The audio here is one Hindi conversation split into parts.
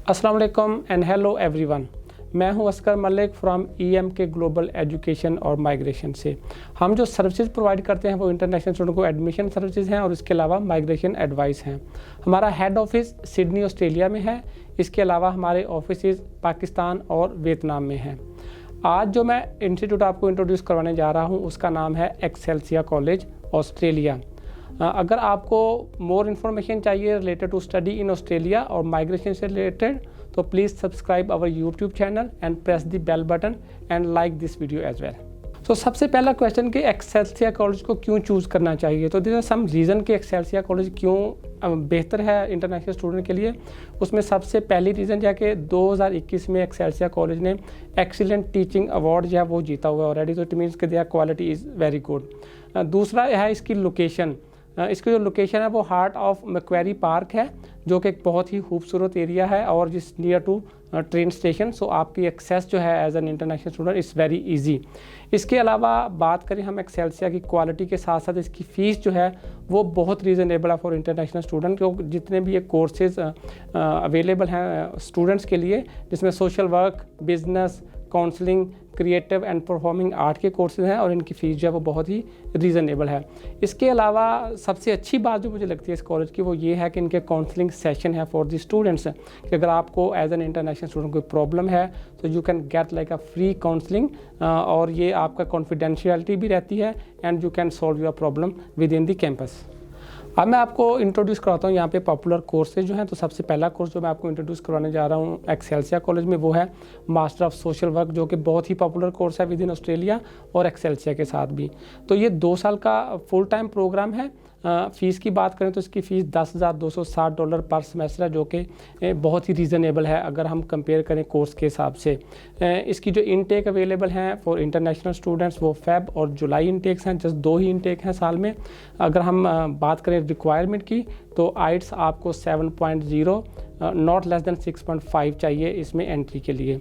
अस्सलाम वालेकुम एंड हेलो एवरीवन। मैं हूं Oscar Malik from EMK global education और माइग्रेशन से। हम जो सर्विसेज प्रोवाइड करते हैं वो इंटरनेशनल स्टूडेंट को एडमिशन सर्विसेज हैं और इसके अलावा माइग्रेशन एडवाइस हैं। हमारा हेड ऑफिस सिडनी ऑस्ट्रेलिया में है। इसके अलावा हमारे ऑफिसेज पाकिस्तान और वियतनाम में हैं। आज जो मैं इंस्टीट्यूट आपको इंट्रोड्यूस करवाने जा रहा हूँ उसका नाम है एक्सेल्सिया कॉलेज ऑस्ट्रेलिया। अगर आपको मोर इन्फॉर्मेशन चाहिए related to study in Australia और माइग्रेशन से रिलेटेड तो please subscribe our YouTube channel and press the bell button and like this video as well. तो सबसे पहला क्वेश्चन कि एक्सेल्सिया कॉलेज को क्यों चूज़ करना चाहिए, तो दिस आर सम रीज़न कि एक्सेल्सिया कॉलेज क्यों बेहतर है इंटरनेशनल स्टूडेंट के लिए। उसमें सबसे पहली रीज़न जो है कि 2021 में एक्सेल्सिया कॉलेज ने एक्सीलेंट टीचिंग अवार्ड जो है वो जीता हुआ है ऑलरेडी, तो इट मीन्स कि there quality is very good. दूसरा है इसकी लोकेशन। इसकी जो लोकेशन है वो हार्ट ऑफ मैक्वेरी पार्क है जो कि एक बहुत ही खूबसूरत एरिया है और जिस near to train station, so आपकी एक्सेस जो है as an international student is very easy. इसके अलावा बात करें हम एक्सेल्सिया की क्वालिटी के साथ साथ इसकी फ़ीस जो है वो बहुत रीज़नेबल है फॉर इंटरनेशनल स्टूडेंट, क्योंकि जितने भी ये कोर्सेज अवेलेबल हैं स्टूडेंट्स के लिए जिसमें social work, business, counselling, creative and performing art के कोर्सेज हैं और इनकी फ़ीस जो है वो बहुत ही रीज़नेबल है। इसके अलावा सबसे अच्छी बात जो मुझे लगती है इस कॉलेज की वो ये है कि इनके काउंसलिंग सेशन है फॉर द स्टूडेंट्स, कि अगर आपको एज एन इंटरनेशनल स्टूडेंट कोई प्रॉब्लम है तो you can get like a free counselling और ये आपका कॉन्फिडेंशियलिटी भी रहती है and you can solve your problem with in the campus. अब मैं आपको इंट्रोड्यूस कराता हूँ यहाँ पे पॉपुलर कोर्सेज जो हैं। तो सबसे पहला कोर्स जो मैं आपको इंट्रोड्यूस करवाने जा रहा हूँ एक्सेल्सिया कॉलेज में वो है मास्टर ऑफ सोशल वर्क, जो कि बहुत ही पॉपुलर कोर्स है विद इन ऑस्ट्रेलिया और एक्सेल्सिया के साथ भी। तो ये 2 साल का फुल टाइम प्रोग्राम है। फ़ीस की बात करें तो इसकी फ़ीस $10,260 पर सेमेस्टर है, जो कि बहुत ही रीज़नेबल है अगर हम कंपेयर करें कोर्स के हिसाब से। इसकी जो इनटेक अवेलेबल हैं फॉर इंटरनेशनल स्टूडेंट्स वो फ़ेब और जुलाई इनटेक्स हैं, जस्ट 2 ही इनटेक हैं साल में। अगर हम बात करें रिक्वायरमेंट की तो आइट्स आपको 7.0 नॉट लेस देन 6.5 चाहिए इसमें एंट्री के लिए।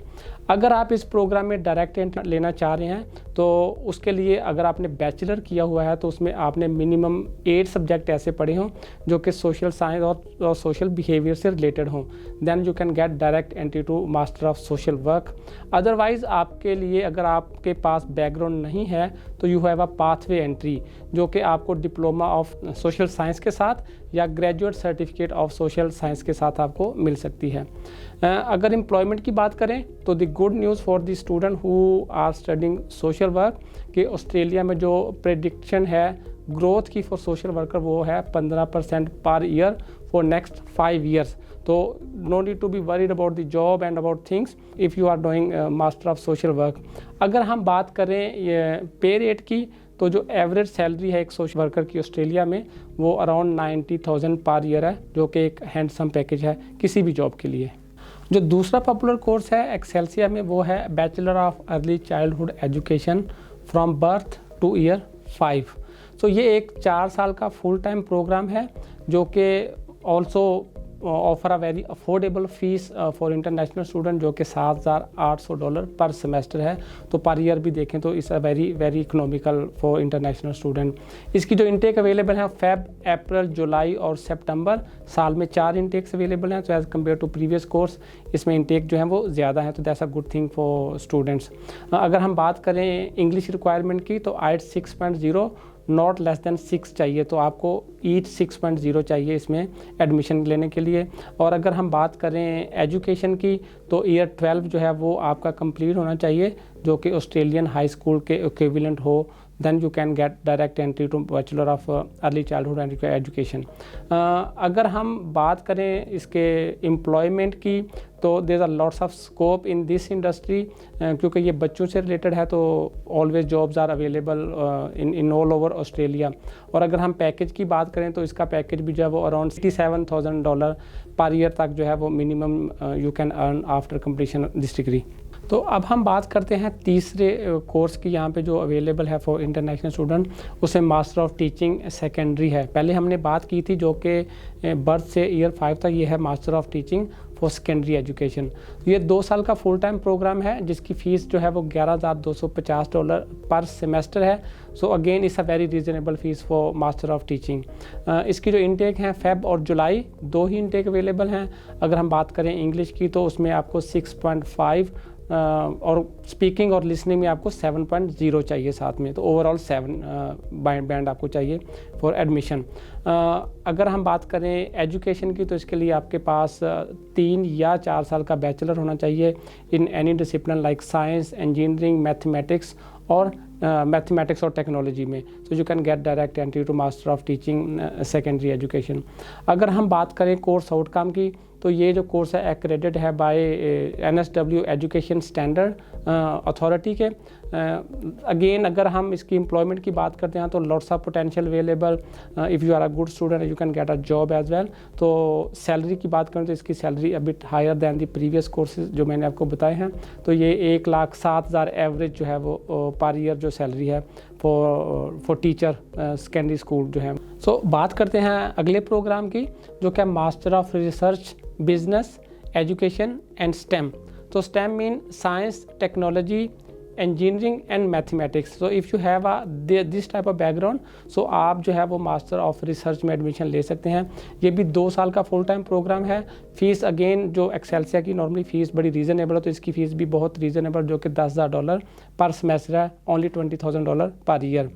अगर आप इस प्रोग्राम में डायरेक्ट एंट्री लेना चाह रहे हैं तो उसके लिए अगर आपने बैचलर किया हुआ है तो उसमें आपने मिनिमम 8 सब्जेक्ट ऐसे पढ़े हों जो कि सोशल साइंस और सोशल बिहेवियर से रिलेटेड हों, then you can get direct entry to master of social work. Otherwise आपके लिए अगर आपके पास बैकग्राउंड नहीं है तो you have a pathway entry, जो कि आपको डिप्लोमा ऑफ सोशल साइंस के साथ या graduate certificate of social science के साथ आपको मिल सकती है। अगर एम्प्लॉयमेंट की बात करें तो the good news for the student who are studying social work कि ऑस्ट्रेलिया में जो प्रेडिक्शन है ग्रोथ की फॉर सोशल वर्कर वो है 15% पर ईयर फॉर नेक्स्ट 5 ईयर्स। तो no need to be worried about the job and about things if you are doing master of social work. अगर हम बात करें ये पे रेट की तो जो एवरेज सैलरी है एक सोशल वर्कर की ऑस्ट्रेलिया में वो अराउंड 90,000 पर ईयर है, जो कि एक हैंडसम पैकेज है किसी भी जॉब के लिए। जो दूसरा पॉपुलर कोर्स है एक्सेल्सिया में वो है bachelor of early childhood education from birth two year 5। सो ये एक 4 साल का फुल टाइम प्रोग्राम है जो कि also offer a very affordable fees for international student, जो कि $7,800 पर सेमेस्टर है। तो पर ईयर भी देखें तो it's a very economical for international student. इसकी जो इनटेक अवेलेबल है फ़ेब, अप्रैल, जुलाई और सितंबर, साल में 4 इनटेक्स अवेलेबल हैं। तो as compare to previous course इसमें इनटेक जो है वो ज़्यादा है, तो that's a good thing for students. अगर हम बात करें इंग्लिश रिक्वायरमेंट की तो आइट्स 6.0 नॉट लेस देन 6 चाहिए, तो आपको ईच 6.0 चाहिए इसमें एडमिशन लेने के लिए। और अगर हम बात करें एजुकेशन की तो ईयर 12 जो है वो आपका कंप्लीट होना चाहिए, जो कि ऑस्ट्रेलियन हाई स्कूल के इक्विवेलेंट हो, then you can get direct entry to Bachelor of Early Childhood Education। अगर हम बात करें इसके एम्प्लॉयमेंट की तो there are lots of scope in this industry, क्योंकि ये बच्चों से रिलेटेड है तो always jobs are available in all over Australia. और अगर हम पैकेज की बात करें तो इसका पैकेज भी जो है वो अराउंड $67,000 पर ईयर तक जो है वो minimum you can earn after completion this degree. तो अब हम बात करते हैं तीसरे कोर्स की यहाँ पे जो अवेलेबल है फॉर इंटरनेशनल स्टूडेंट, उसे मास्टर ऑफ टीचिंग सेकेंडरी है। पहले हमने बात की थी जो कि बर्थ से ईयर 5 तक ये है master of teaching for secondary education. ये 2 साल का फुल टाइम प्रोग्राम है जिसकी फ़ीस जो है वो $11,250 पर सेमेस्टर है। So again it's a very reasonable fees for master of teaching. इसकी जो इनटेक हैं फ़ेब और जुलाई 2 ही इनटेक अवेलेबल हैं। अगर हम बात करें इंग्लिश की तो उसमें आपको 6.5 और स्पीकिंग और लिसनिंग में आपको 7.0 चाहिए साथ में, तो ओवरऑल 7 बैंड आपको चाहिए फॉर एडमिशन। अगर हम बात करें एजुकेशन की तो इसके लिए आपके पास 3 या 4 साल का बैचलर होना चाहिए in any discipline like science, engineering, mathematics और टेक्नोलॉजी में। So you can get direct entry to master of teaching secondary education. अगर हम बात करें कोर्स आउटकम की तो ये जो कोर्स है एक्रेडिटेड है by NSW education standard authority के। अगेन अगर हम इसकी एम्प्लॉयमेंट की बात करते हैं तो lots of potential available. If you are a good student you can get a job as well. तो सैलरी की बात करें तो इसकी salary a bit higher than the previous courses जो मैंने आपको बताए हैं। तो ये 1,07,000 एवरेज जो है वो पर ईयर जो सैलरी है फॉर टीचर सेकेंडरी स्कूल जो है। सो बात करते हैं अगले प्रोग्राम की जो कि master of research business education and STEM. तो STEM mean science, technology, engineering and mathematics. So if you have this type of background so आप जो है वो मास्टर ऑफ रिसर्च में एडमिशन ले सकते हैं। ये भी 2 साल का फुल टाइम प्रोग्राम है। फ़ीस अगेन जो एक्सेल्सिया की नॉर्मली फ़ीस बड़ी रीज़नेबल है तो इसकी फ़ीस भी बहुत रीज़नेबल जो कि $10,000 पर सेमेस्टर है, ओनली $20,000 पर ईयर।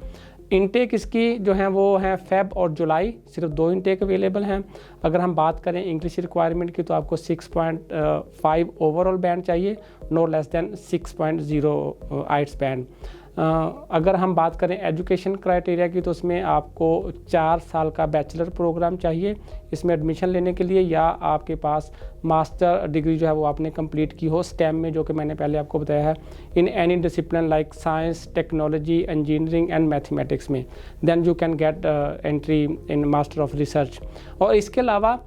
इनटेक इसकी जो है वो है फ़ेब और जुलाई, सिर्फ 2 इनटेक अवेलेबल हैं। अगर हम बात करें इंग्लिश रिक्वायरमेंट की तो आपको 6.5 ओवरऑल बैंड चाहिए, नो लेस दैन 6.0 आइट्स बैंड। अगर हम बात करें एजुकेशन क्राइटेरिया की तो उसमें आपको 4 साल का बैचलर प्रोग्राम चाहिए इसमें एडमिशन लेने के लिए, या आपके पास मास्टर डिग्री जो है वो आपने कंप्लीट की हो स्टेम में, जो कि मैंने पहले आपको बताया है, in any discipline like science, technology, engineering and mathematics में, then you can get entry in master of research. और इसके अलावा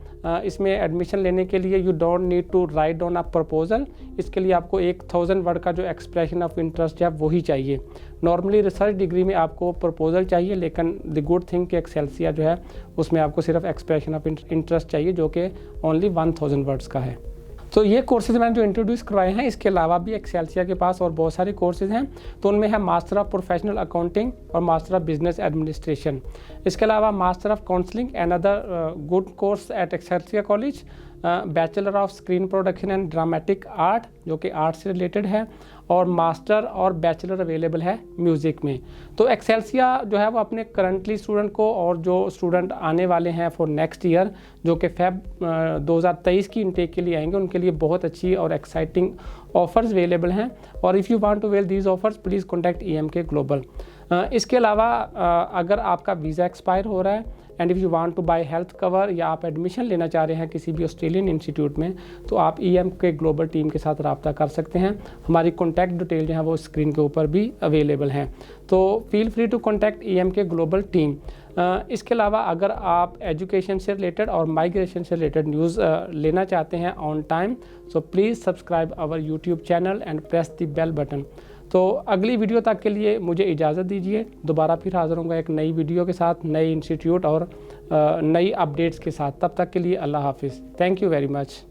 इसमें एडमिशन लेने के लिए you don't need to write down a proposal. इसके लिए आपको 1000 वर्ड का जो एक्सप्रेशन ऑफ इंटरेस्ट है वही चाहिए। नॉर्मली रिसर्च डिग्री में आपको प्रपोजल चाहिए, लेकिन द गुड थिंग कि एक्सेल्सिया जो है उसमें आपको सिर्फ एक्सप्रेशन ऑफ इंटरेस्ट चाहिए जो कि ओनली 1000 वर्ड्स का है। तो ये कोर्सेज मैंने जो इंट्रोड्यूस करवाए हैं, इसके अलावा भी एक्सेल्सिया के पास और बहुत सारे कोर्सेज हैं। तो उनमें है मास्टर ऑफ प्रोफेशनल अकाउंटिंग और मास्टर ऑफ बिजनेस एडमिनिस्ट्रेशन। इसके अलावा master of counselling and other good course at Excelsia college, bachelor of screen production and dramatic art जो कि आर्ट से रिलेटेड है, और मास्टर और बैचलर अवेलेबल है म्यूज़िक में। तो एक्सेल्सिया जो है वो अपने करंटली स्टूडेंट को और जो स्टूडेंट आने वाले हैं फॉर नेक्स्ट ईयर जो कि फ़ेब 2023 की इनटेक के लिए आएंगे, उनके लिए बहुत अच्छी और एक्साइटिंग ऑफ़र्स अवेलेबल हैं। और if you want to avail these offers please contact EMK global. इसके अलावा अगर आपका वीज़ा एक्सपायर हो रहा है and if you want to buy health cover, या आप एडमिशन लेना चाह रहे हैं किसी भी ऑस्ट्रेलियन इंस्टीट्यूट में, तो आप EMK ग्लोबल टीम के साथ रब्ता कर सकते हैं। हमारी कॉन्टैक्ट डिटेल जो है वो स्क्रीन के ऊपर भी अवेलेबल हैं। तो feel free to contact EMK global team. इसके अलावा अगर आप एजुकेशन से रिलेटेड और माइग्रेशन से रिलेटेड न्यूज़ लेना चाहते हैं on time, so please subscribe our YouTube channel and press the bell button. तो अगली वीडियो तक के लिए मुझे इजाज़त दीजिए। दोबारा फिर हाज़िर होऊंगा एक नई वीडियो के साथ, नए इंस्टीट्यूट और नई अपडेट्स के साथ। तब तक के लिए अल्लाह हाफिज़। Thank you very much.